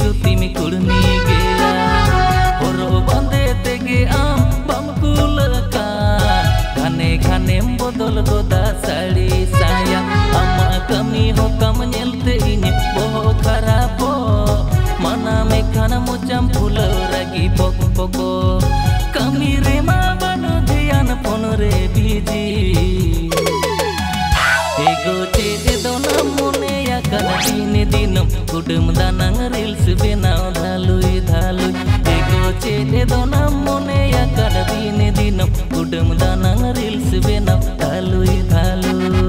सुती में कुड़नी गया हरो बंदे तेगे आम बम कुलका घने घने बदल गोदा साड़ी साया अम्मा कमी हो कम नेलते इने बहुत खराब mana me kana mucam pulau ragi pok poko kami rema banu dhian pon re biji ego chede dona mone ya kana dine dinam kudum danang reels benau dhalui dhalui ego chede dona mone ya kana dine dinam kudum danang reels benau dhalui dhalui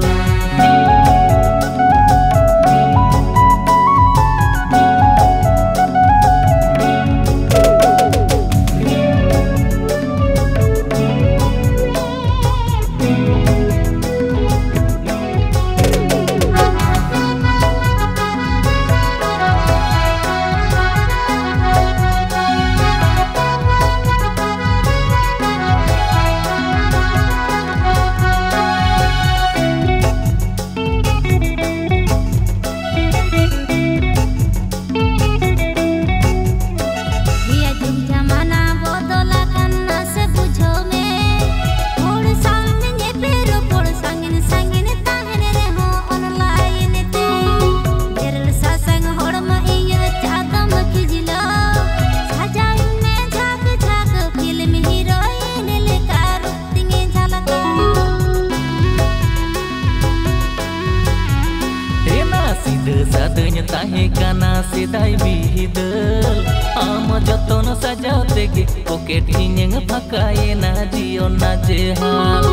sadanya tahe kana sedai bihidal ama jotono sajau tege pocket inyeng pakaye na jion na jehal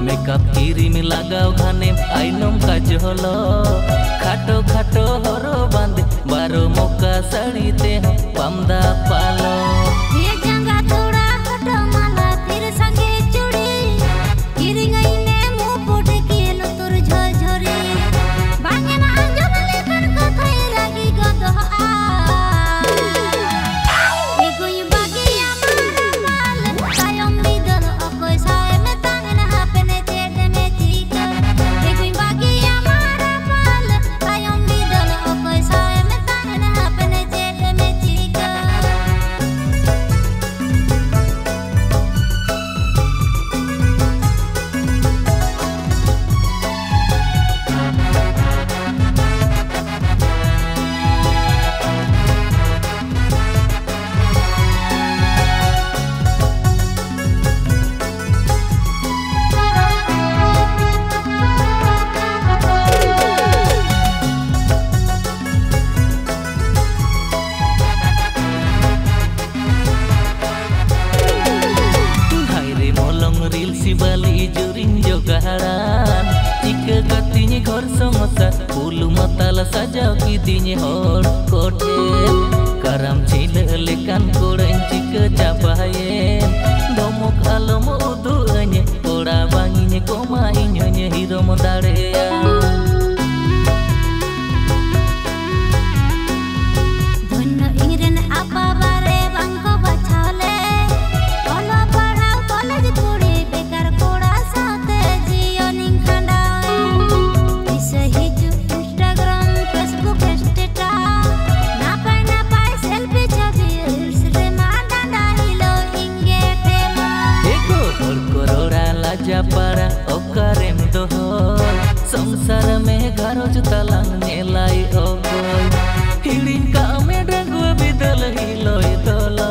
makeup kiri mi lagau khanem ainom kajholo khato khato horo bande baro moka sari te pamda palo ye janga thoda khato mala tir sange chudi kiri ngai ne mu pot ke lo tur jhor jhore bangena bali jurin jogaran jika katanya ghor samasa pulu matala sajau kidinya hor kote karam chile lekan koran jika capayen domok alam uduanya ora banginya koma inyonya hiro modarea para okarem dohor samsar me gharoj talang nelai ogoy hiling ka me dangu bidal hiloi dolo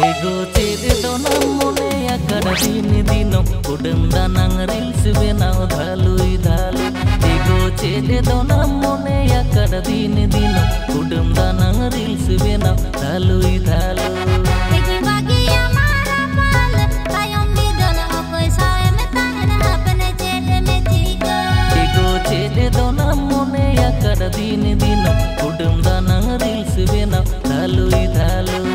ego chede dona mone ya kada din dinom kudum danang reels benau dhalui dhalu ego chede dona mone ya kada din dinom kudum danang reels benau dhalui dhalu chede dona mone ya kada din dinam kudum danang reels benau dhalui dhalu